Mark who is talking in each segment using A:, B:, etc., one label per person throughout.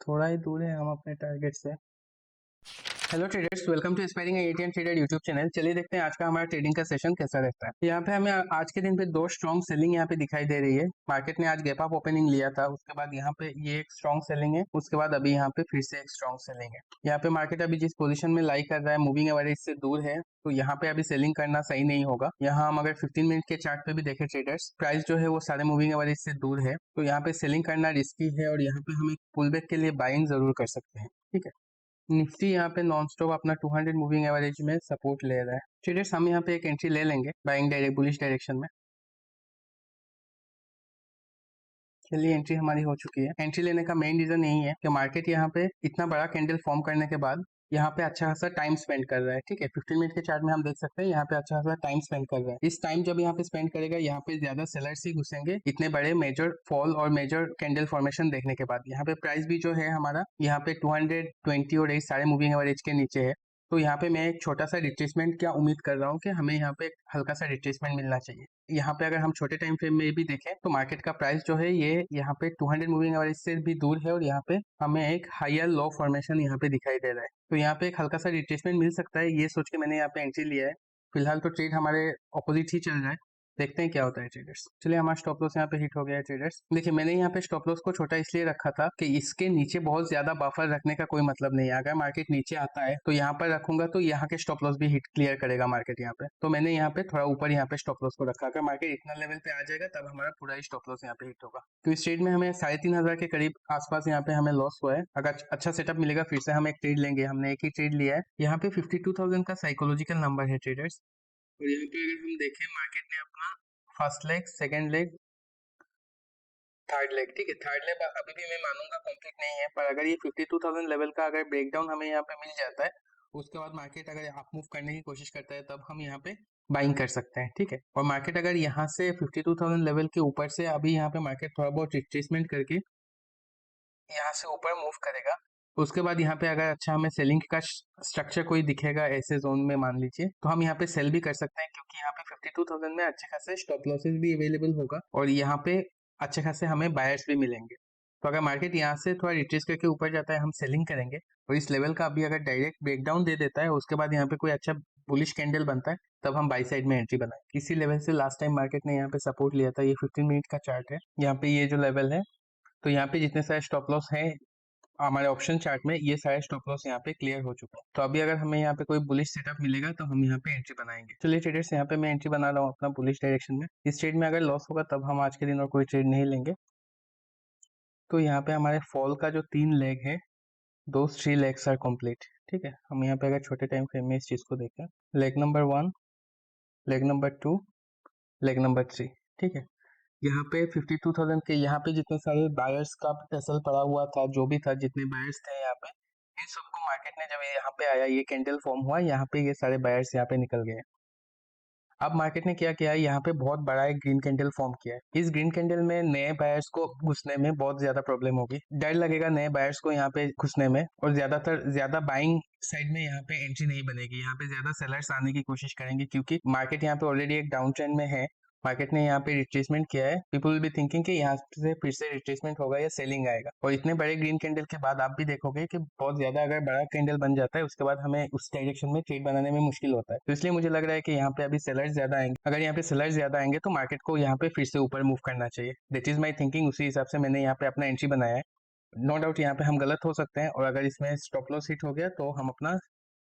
A: थोड़ा ही दूर है हम अपने टारगेट से। Hello traders, welcome to aspiring ATM trader YouTube channel. चलिए देखते हैं आज का हमारा ट्रेडिंग का सेशन कैसा रहता है। यहाँ पे हमें आज के दिन पे दो स्ट्रॉन्ग सेलिंग यहाँ पे दिखाई दे रही है। मार्केट ने आज गैप अप ओपनिंग लिया था, उसके बाद यहाँ पे ये एक स्ट्रॉन्ग सेलिंग है, उसके बाद अभी यहाँ पे फिर से एक स्ट्रॉन्ग सेलिंग है। यहाँ पे मार्केट अभी जिस पोजीशन में लाई कर रहा है मूविंग एवरेज से दूर है, तो यहाँ पे अभी सेलिंग करना सही नहीं होगा। यहाँ हम अगर 15 मिनट के चार्ट पे भी देखें ट्रेडर्स, प्राइस जो है वो सारे मूविंग एवरेज से दूर है, तो यहाँ पे सेलिंग करना रिस्की है और यहाँ पे हम एक पुल बैक के लिए बाइंग जरूर कर सकते हैं। ठीक है, निफ्टी यहाँ पे नॉन स्टॉप अपना 200 मूविंग एवरेज में सपोर्ट ले रहा है। ट्रेडर्स हम यहाँ पे एक एंट्री ले लेंगे बाइंग डायरेक्ट बुलिश डायरेक्शन में। चलिए एंट्री हमारी हो चुकी है। एंट्री लेने का मेन रीजन यही है कि मार्केट यहाँ पे इतना बड़ा कैंडल फॉर्म करने के बाद यहाँ पे अच्छा खासा टाइम स्पेंड कर रहा है। ठीक है, 15 मिनट के चार्ट में हम देख सकते हैं यहाँ पे अच्छा खासा टाइम स्पेंड कर रहा है। इस टाइम जब यहाँ पे स्पेंड करेगा, यहाँ पे ज्यादा सेलर्स ही घुसेंगे इतने बड़े मेजर फॉल और मेजर कैंडल फॉर्मेशन देखने के बाद। यहाँ पे प्राइस भी जो है हमारा यहाँ पे 220 और इस सारे मूविंग एवरेज के नीचे है, तो यहाँ पे मैं एक छोटा सा रिट्रेसमेंट क्या उम्मीद कर रहा हूँ कि हमें यहाँ पे एक हल्का सा रिट्रेसमेंट मिलना चाहिए। यहाँ पे अगर हम छोटे टाइम फ्रेम में भी देखें तो मार्केट का प्राइस जो है ये यहाँ पे 200 मूविंग एवरेज से भी दूर है और यहाँ पे हमें एक हायर लो फॉर्मेशन यहाँ पे दिखाई दे रहा है, तो यहाँ पे एक हल्का सा रिट्रेसमेंट मिल सकता है। ये सोच के मैंने यहाँ पे एंट्री लिया है। फिलहाल तो ट्रेड हमारे ऑपोजिट ही चल रहा है, देखते हैं क्या होता है ट्रेडर्स। चलिए हमारा स्टॉप लॉस यहाँ पे हिट हो गया है ट्रेडर्स। देखिए मैंने यहाँ पे स्टॉप लॉस को छोटा इसलिए रखा था कि इसके नीचे बहुत ज्यादा बफर रखने का कोई मतलब नहीं है। अगर मार्केट नीचे आता है तो यहाँ पर रखूंगा तो यहाँ के स्टॉप लॉस भी हिट क्लियर करेगा मार्केट यहाँ पे, तो मैंने यहाँ पे थोड़ा ऊपर यहाँ पे स्टॉप लॉस को रखा। अगर मार्केट इतना लेवल पे आ जाएगा तब हमारा पूरा ही स्टॉप लॉस यहाँ पे हिट होगा। तो इस ट्रेड में हमें 3500 के करीब आसपास यहाँ पे हमें लॉस हुआ है। अगर अच्छा सेटअप मिलेगा फिर से हम एक ट्रेड लेंगे। हमने एक ही ट्रेड लिया है। यहाँ पे 52,000 का साइकोलॉजिकल नंबर है ट्रेडर्स, और यहाँ पे अगर हम देखें मार्केट ने अपना first leg, second leg, third leg, ठीक है, थर्ड लेग अभी भी मैं मानूंगा कंप्लीट नहीं है, पर अगर ये 52,000 लेवल का अगर ब्रेकडाउन हमें यहाँ पे मिल जाता है, उसके बाद मार्केट अगर अप मूव करने की कोशिश करता है तब हम यहाँ पे बाइंग कर सकते हैं। ठीक है, और मार्केट अगर यहाँ से 52,000 लेवल के ऊपर से अभी यहाँ पे मार्केट थोड़ा बहुत रिट्रेसमेंट करके यहाँ से ऊपर मूव करेगा, उसके बाद यहाँ पे अगर अच्छा हमें सेलिंग का स्ट्रक्चर कोई दिखेगा ऐसे जोन में मान लीजिए, तो हम यहाँ पे सेल भी कर सकते हैं, क्योंकि यहाँ पे 52,000 में अच्छे खासे स्टॉप लॉसेस भी अवेलेबल होगा और यहाँ पे अच्छे खासे हमें बायर्स भी मिलेंगे। तो अगर मार्केट यहाँ से थोड़ा रिट्रेस करके ऊपर जाता है हम सेलिंग करेंगे, और इस लेवल का अभी अगर डायरेक्ट ब्रेकडाउन दे देता है उसके बाद यहाँ पे कोई अच्छा बुलिश कैंडल बनता है तब हम बाई साइड में एंट्री बनाए। इसी लेवल से लास्ट टाइम मार्केट ने यहाँ पे सपोर्ट लिया था। ये 15 मिनट का चार्ट है, यहाँ पे ये जो लेवल है, तो यहाँ पे जितने सारे स्टॉप लॉस हैं हमारे ऑप्शन चार्ट में, ये सारे स्टॉप लॉस यहाँ पे क्लियर हो चुका है। तो अभी अगर हमें यहाँ पे कोई बुलिश सेटअप मिलेगा तो हम यहाँ पे एंट्री बनाएंगे। चलिए ट्रेडर्स, यहाँ पे मैं एंट्री बना रहा हूँ अपना बुलिश डायरेक्शन में। इस ट्रेड में अगर लॉस होगा तब हम आज के दिन और कोई ट्रेड नहीं लेंगे। तो यहाँ पे हमारे फॉल का जो 3 लेग है, दो 3 लेग्स आर कंप्लीट। ठीक है, हम यहाँ पे अगर छोटे टाइम फ्रेम में इस चीज को देखें, leg number 1, leg number 2, leg number 3। ठीक है, यहाँ पे 52,000 के यहाँ पे जितने सारे बायर्स का टेसल पड़ा हुआ था, जो भी था, जितने बायर्स थे यहाँ पे, इन सबको मार्केट ने जब यहाँ पे आया, ये कैंडल फॉर्म हुआ, यहाँ पे ये सारे बायर्स यहाँ पे निकल गए। अब मार्केट ने क्या किया है, यहाँ पे बहुत बड़ा एक ग्रीन कैंडल फॉर्म किया है। इस ग्रीन कैंडल में नए बायर्स को घुसने में बहुत ज्यादा प्रॉब्लम होगी, डर लगेगा नए बायर्स को यहाँ पे घुसने में, और ज्यादा बाइंग साइड में यहाँ पे एंट्री नहीं बनेगी। यहाँ पे ज्यादा सेलर्स आने की कोशिश करेंगे, क्योंकि मार्केट यहाँ पे ऑलरेडी एक डाउन ट्रेंड में है। मार्केट ने यहाँ पे रिट्रेसमेंट किया है। पीपल विल बी थिंकिंग कि यहाँ से फिर से रिट्रेसमेंट होगा या सेलिंग आएगा, और इतने बड़े ग्रीन कैंडल के बाद आप भी देखोगे कि बहुत ज्यादा अगर बड़ा कैंडल बन जाता है उसके बाद हमें उस डायरेक्शन में ट्रेड बनाने में मुश्किल होता है। तो इसलिए मुझे लग रहा है कि यहाँ पे अभी सेलर्स ज्यादा आएंगे। अगर यहाँ पे सेलर्स ज्यादा आएंगे तो मार्केट को यहाँ पे फिर से ऊपर मूव करना चाहिए। दैट इज माई थिंकिंग, उसी हिसाब से मैंने यहाँ पे अपना एंट्री बनाया है। नो डाउट यहाँ पे हम गलत हो सकते हैं, और अगर इसमें स्टॉप लॉस हिट हो गया तो हम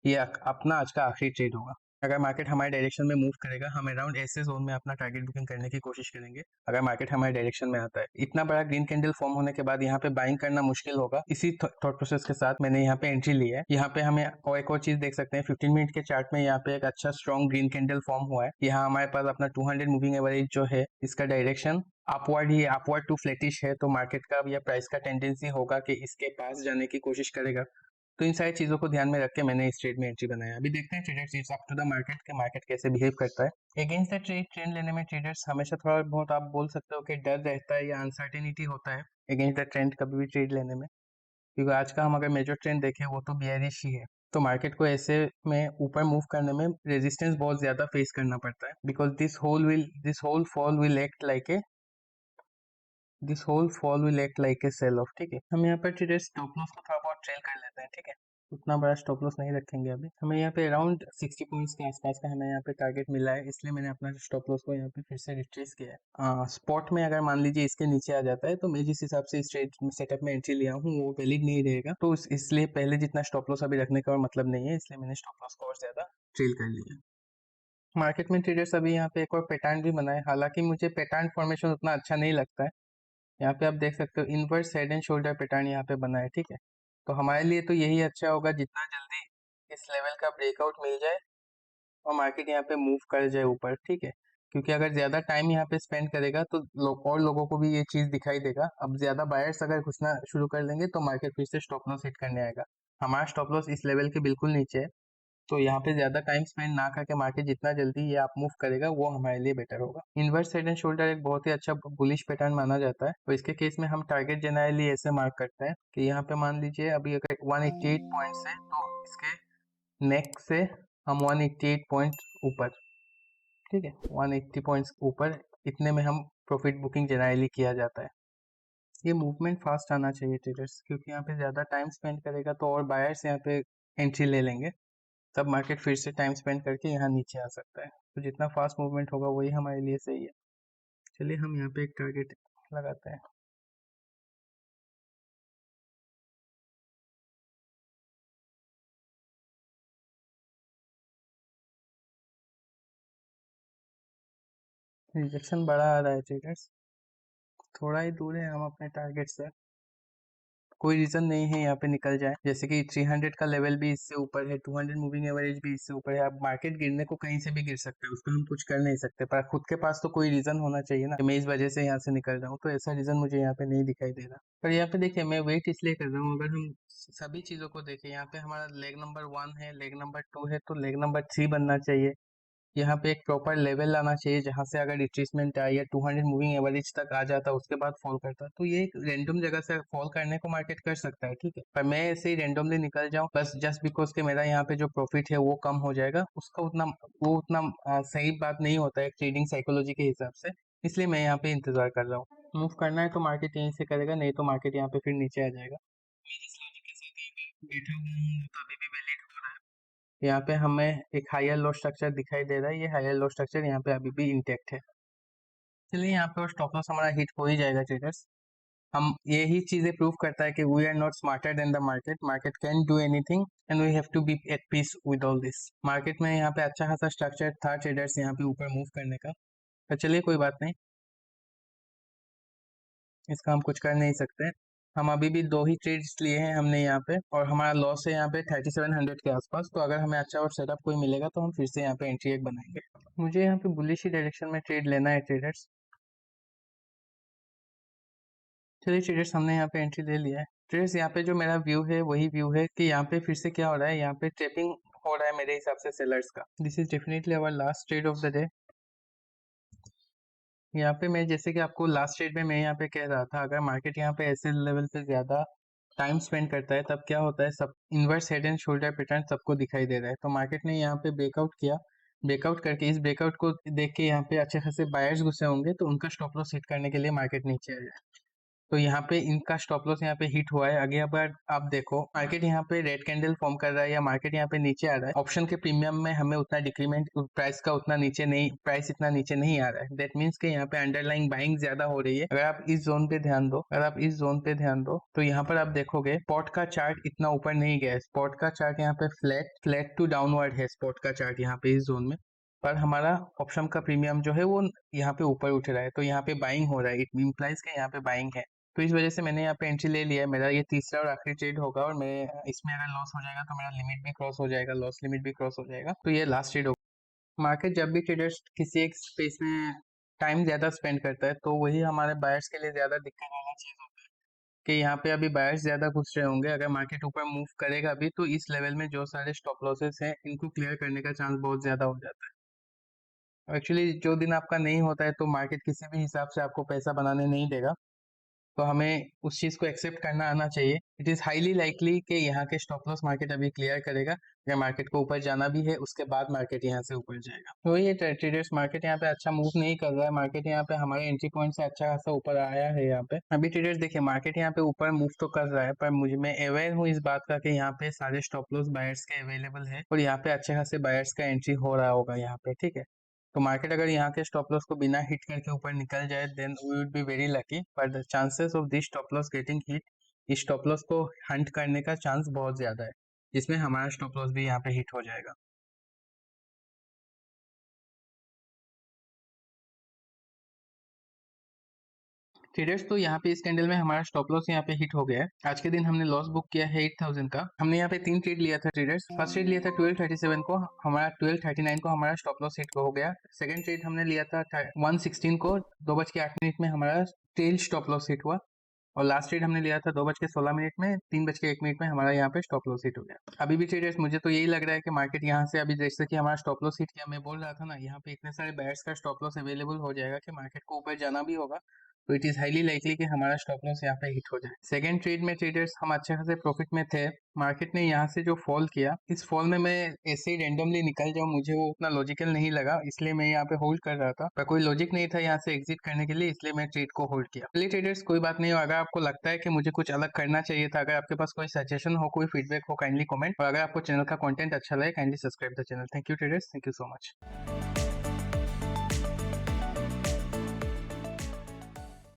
A: ये अपना आज का आखिरी ट्रेड होगा। अगर मार्केट हमारे डायरेक्शन में मूव करेगा, हम अराउंड ऐसे जोन में अपना टारगेट बुकिंग करने की कोशिश करेंगे। अगर मार्केट हमारे डायरेक्शन में आता है, इतना बड़ा ग्रीन कैंडल फॉर्म होने के बाद यहाँ पे बाइंग करना मुश्किल होगा। इसी थॉट प्रोसेस के साथ मैंने यहाँ पे एंट्री ली है। यहाँ पे हमें और एक और चीज देख सकते हैं, 15 मिनट के चार्ट में यहाँ पे एक अच्छा स्ट्रॉन्ग ग्रीन कैंडल फॉर्म हुआ है। यहाँ हमारे पास अपना 200 मूविंग एवरेज जो है, इसका डायरेक्शन अपवर्ड ही, अपवर्ड टू फ्लैटिश है, तो मार्केट का या प्राइस का टेंडेंसी होगा कि इसके पास जाने की कोशिश करेगा। तो इन सारी चीजों को ध्यान में रख के मैंने इस ट्रेड में एंट्री बनाया। अभी देखते हैं traders, it's up to the market के मार्केट कैसे बिहेव करता है। अगेंस्ट द ट्रेड लेने में ट्रेडर्स हमेशा थोड़ा बहुत आप बोल सकते हो कि डर रहता है या अनसर्टेनिटी होता है अगेंस्ट द ट्रेंड कभी भी ट्रेड लेने में, क्योंकि आज का हम अगर मेजर ट्रेंड देखें वो तो बियरिश ही है। तो मार्केट को ऐसे में ऊपर मूव करने में रेजिस्टेंस बहुत ज्यादा फेस करना पड़ता है, because this whole fall will act like a this whole fall will act like a sell off, ठीक है। हम यहाँ पर ट्रेडर्स स्टॉप लॉस को थोड़ा बहुत ट्रेल कर लेते हैं, ठीक है। उतना बड़ा स्टॉप लॉस नहीं रखेंगे अभी। हमें यहाँ पे अराउंड 60 पॉइंट्स के आसपास का हमें यहाँ पे टारगेट मिला है, इसलिए मैंने अपना स्टॉप लॉस को यहाँ पे फिर से रिट्रेस किया है। स्पॉट में अगर मान लीजिए इसके नीचे आ जाता है तो मैं जिस हिसाब से इस ट्रेड सेटअप में एंट्री लिया हूँ वो वैलिड नहीं रहेगा, तो इसलिए पहले जितना स्टॉप लॉस अभी रखने का और मतलब नहीं है, इसलिए मैंने स्टॉप लॉस को और ज्यादा ट्रेल कर लिया। मार्केट में ट्रेडर्स अभी यहाँ पे एक और पैटर्न भी बनाए, हालांकि मुझे पैटर्न फॉर्मेशन उतना अच्छा नहीं लगता है। यहाँ पे आप देख सकते हो inverse head and shoulder pattern यहाँ पे बना है, ठीक है। तो हमारे लिए तो यही अच्छा होगा जितना जल्दी इस लेवल का ब्रेकआउट मिल जाए और मार्केट यहाँ पे मूव कर जाए ऊपर, ठीक है। क्योंकि अगर ज्यादा टाइम यहाँ पे स्पेंड करेगा तो और लोगों को भी ये चीज दिखाई देगा। अब ज्यादा बायर्स अगर घुसना शुरू कर देंगे तो मार्केट फिर से स्टॉप लॉस हिट करने आएगा। हमारा स्टॉप लॉस इस लेवल के बिल्कुल नीचे है, तो यहाँ पे ज्यादा टाइम स्पेंड ना करके मार्केट जितना जल्दी ये आप मूव करेगा वो हमारे लिए बेटर होगा। इनवर्स हेड एंड शोल्डर एक बहुत ही अच्छा बुलिश पैटर्न माना जाता है, तो इसके केस में हम टारगेट जनरली ऐसे मार्क करते हैं कि यहाँ पे मान लीजिए अभी अगर 188 पॉइंट्स है तो इसके नेक से हम 188 पॉइंट ऊपर, ठीक है, 180 पॉइंट्स ऊपर, इतने में हम प्रॉफिट बुकिंग जनरली किया जाता है। ये मूवमेंट फास्ट आना चाहिए ट्रेडर्स, क्योंकि यहाँ पे ज्यादा टाइम स्पेंड करेगा तो और बायर्स यहाँ पे एंट्री ले लेंगे, तब मार्केट फिर से टाइम स्पेंड करके यहाँ नीचे आ सकता है। तो जितना फास्ट मूवमेंट होगा वही हमारे लिए सही है। चलिए हम यहाँ पे एक टारगेट लगाते हैं। रिजेक्शन बड़ा आ रहा है ट्रेडर्स, थोड़ा ही दूर है हम अपने टारगेट से। कोई रीजन नहीं है यहाँ पे निकल जाए, जैसे कि 300 का लेवल भी इससे ऊपर है, 200 मूविंग एवरेज भी इससे ऊपर है। अब मार्केट गिरने को कहीं से भी गिर सकता है, उसको हम कुछ कर नहीं सकते, पर खुद के पास तो कोई रीजन होना चाहिए ना कि मैं इस वजह से यहाँ से निकल रहा हूँ। तो ऐसा रीजन मुझे यहाँ पे नहीं दिखाई दे रहा। पर यहाँ पे देखिए मैं वेट इसलिए कर रहा हूँ, अगर हम सभी चीजों को देखें, यहाँ पे हमारा लेग नंबर 1 है, लेग नंबर 2 है, तो लेग नंबर 3 बनना चाहिए। यहाँ पे एक प्रॉपर लेवल लाना चाहिए जहां से अगर रिट्रेसमेंट आया या 200 मूविंग एवरेज तक आ जाता उसके बाद फॉल करता, तो ये एक रैंडम जगह से फॉल करने को मार्केट कर सकता है, ठीक है। पर मैं ऐसे ही रैंडमली निकल जाऊं बस जस्ट बिकॉज के मेरा यहाँ पे जो प्रॉफिट है वो कम हो जाएगा, उसका उतना वो उतना सही बात नहीं होता है ट्रेडिंग साइकोलॉजी के हिसाब से। इसलिए मैं यहाँ पे इंतजार कर रहा हूँ। मूव करना है तो मार्केट यहीं से करेगा, नहीं तो मार्केट यहाँ पे फिर नीचे आ जाएगा। मैं जिस लॉजिक के साथ यहाँ पे बैठा हुआ हूँ वो तो अभी भी वैलिड हो रहा है। यहाँ पे हमें एक हायर लो स्ट्रक्चर दिखाई दे रहा है, ये हायर लो स्ट्रक्चर यहाँ पे अभी भी इंटेक्ट है। चलिए यहाँ पे स्टॉप लॉस हमारा हिट हो ही जाएगा ट्रेडर्स। हम यही चीजें प्रूव करता है कि we are not smarter than the market, market can do anything and we have to be at peace with all this. Market में यहाँ पे अच्छा खासा स्ट्रक्चर था ट्रेडर्स यहाँ पे ऊपर मूव करने का, तो चलिए कोई बात नहीं, इसका हम कुछ कर नहीं सकते। हम अभी भी 2 ही ट्रेड्स लिए हैं हमने यहाँ पे, और हमारा लॉस है यहाँ पे 3700 के आसपास। तो अगर हमें अच्छा और सेटअप कोई मिलेगा तो हम फिर से यहाँ पे एंट्री एक बनाएंगे। मुझे यहाँ पे बुलिश ही डायरेक्शन में ट्रेड लेना है ट्रेडर्स। चलिए ट्रेडर्स हमने यहाँ पे एंट्री ले लिया है। ट्रेडर्स यहाँ पे जो मेरा व्यू है वही व्यू है कि यहाँ पे फिर से क्या हो रहा है, यहाँ पे ट्रेपिंग हो रहा है मेरे हिसाब से सेलर्स का। This is definitely our last trade off the day. यहाँ पे मैं जैसे कि आपको लास्ट ट्रेड में मैं यहाँ पे कह रहा था, अगर मार्केट यहाँ पे ऐसे लेवल पे ज्यादा टाइम स्पेंड करता है तब क्या होता है, सब inverse head and shoulder pattern सबको दिखाई दे रहा है। तो मार्केट ने यहाँ पे ब्रेकआउट किया, ब्रेकआउट करके इस ब्रेकआउट को देख के यहाँ पे अच्छे खासे बायर्स घुसे होंगे, तो उनका स्टॉप लॉस हिट करने के लिए मार्केट नीचे आया। तो यहाँ पे इनका स्टॉप लॉस यहाँ पे हिट हुआ है। आगे अब आप देखो मार्केट यहाँ पे रेड कैंडल फॉर्म कर रहा है या मार्केट यहाँ पे नीचे आ रहा है, ऑप्शन के प्रीमियम में हमें उतना डिक्रीमेंट प्राइस का उतना नीचे नहीं, प्राइस इतना नीचे नहीं आ रहा है। दैट मीन्स कि यहाँ पे अंडरलाइंग बाइंग ज्यादा हो रही है। अगर आप इस जोन पे ध्यान दो, अगर आप इस जोन पे ध्यान दो तो यहाँ पर आप देखोगे स्पॉट का चार्ट इतना ऊपर नहीं गया है, स्पॉट का चार्ट यहाँ पे फ्लैट टू डाउनवर्ड है स्पॉट का चार्ट यहाँ पे इस जोन में। पर हमारा ऑप्शन का प्रीमियम जो है वो यहाँ पे ऊपर उठ रहा है, तो यहाँ पे बाइंग हो रहा है, इट इम्प्लाइज के यहाँ पे बाइंग है। तो इस वजह से मैंने यहाँ पे एंट्री ले लिया है। मेरा ये तीसरा और आखिरी ट्रेड होगा, और मैं इसमें अगर लॉस हो जाएगा तो मेरा लिमिट भी क्रॉस हो जाएगा, लॉस लिमिट भी क्रॉस हो जाएगा, तो ये लास्ट ट्रेड होगा। मार्केट जब भी ट्रेडर्स किसी एक स्पेस में टाइम ज्यादा स्पेंड करता है तो वही हमारे बायर्स के लिए ज्यादा दिक्कत वाला चीज होता है कि यहाँ पे अभी बायर्स ज्यादा घुस रहे होंगे। अगर मार्केट ऊपर मूव करेगा भी तो इस लेवल में जो सारे स्टॉप लॉसेस हैं इनको क्लियर करने का चांस बहुत ज्यादा हो जाता है। एक्चुअली जो दिन आपका नहीं होता है तो मार्केट किसी भी हिसाब से आपको पैसा बनाने नहीं देगा, तो हमें उस चीज को एक्सेप्ट करना आना चाहिए। इट इज हाईली लाइकली कि यहाँ के स्टॉप लॉस मार्केट अभी क्लियर करेगा, अगर मार्केट को ऊपर जाना भी है उसके बाद मार्केट यहाँ से ऊपर जाएगा। तो ये ट्रेडर्स मार्केट यहाँ पे अच्छा मूव नहीं कर रहा है। मार्केट यहाँ पे हमारे एंट्री पॉइंट से अच्छा खासा ऊपर आया है। यहाँ पे अभी ट्रेडर्स देखिए मार्केट यहाँ पे ऊपर मूव तो कर रहा है, पर मैं अवेयर हूँ इस बात का कि यहाँ पे सारे स्टॉप लॉस बायर्स के अवेलेबल है और यहाँ पे अच्छे खासे बायर्स का एंट्री हो रहा होगा यहाँ पे, ठीक है। तो मार्केट अगर यहाँ के स्टॉप लॉस को बिना हिट करके ऊपर निकल जाए then we would be very lucky, but the chances of this stop loss getting hit, इस स्टॉप लॉस को हंट करने का चांस बहुत ज्यादा है, जिसमें हमारा स्टॉप लॉस भी यहाँ पे हिट हो जाएगा। ट्रेडर्स तो यहाँ पे इस कैंडल में हमारा स्टॉप लॉस यहाँ पे हिट हो गया है। आज के दिन हमने लॉस बुक किया है 8000 का। हमने यहाँ पे 3 ट्रेड लिया था ट्रेडर्स। फर्स्ट ट्रेड लिया था 1237 को, हमारा 1239 को हमारा स्टॉप लॉस हिट हो गया। सेकंड ट्रेड हमने लिया था 116 को, 2:08 में हमारा टेल स्टॉप लॉस हिट हुआ। और लास्ट ट्रेड हमने लिया था 2:16 में, 3:01 में हमारा यहाँ पे स्टॉप लॉस हिट हो गया। अभी भी ट्रेडर्स मुझे तो यही लग रहा है कि मार्केट यहाँ से अभी जैसे कि हमारा स्टॉप लॉस हिट किया, मैं बोल रहा था ना यहाँ पे इतने सारे बायर्स का स्टॉप लॉस अवेलेबल हो जाएगा कि मार्केट को ऊपर जाना भी होगा तो इट इज हाईली लाइकली कि हमारा स्टॉप लॉस यहाँ पे हिट हो जाए। सेकंड ट्रेड में ट्रेडर्स हम अच्छे खासे प्रॉफिट में थे। मार्केट ने यहाँ से जो फॉल किया, इस फॉल में मैं ऐसे ही रेंडमली निकल जाऊं मुझे वो उतना लॉजिकल नहीं लगा, इसलिए मैं यहाँ पे होल्ड कर रहा था। पर कोई लॉजिक नहीं था यहाँ से एग्जिट करने के लिए, इसलिए मैं ट्रेड को होल्ड किया। चलिए ट्रेडर्स कोई बात नहीं, अगर आपको लगता है कि मुझे कुछ अलग करना चाहिए था, अगर आपके पास कोई सजेशन हो, कोई फीडबैक हो, काइंडली कमेंट। और अगर आपको चैनल का कंटेंट अच्छा लगे kindly subscribe the channel. Thank you traders, thank you so much.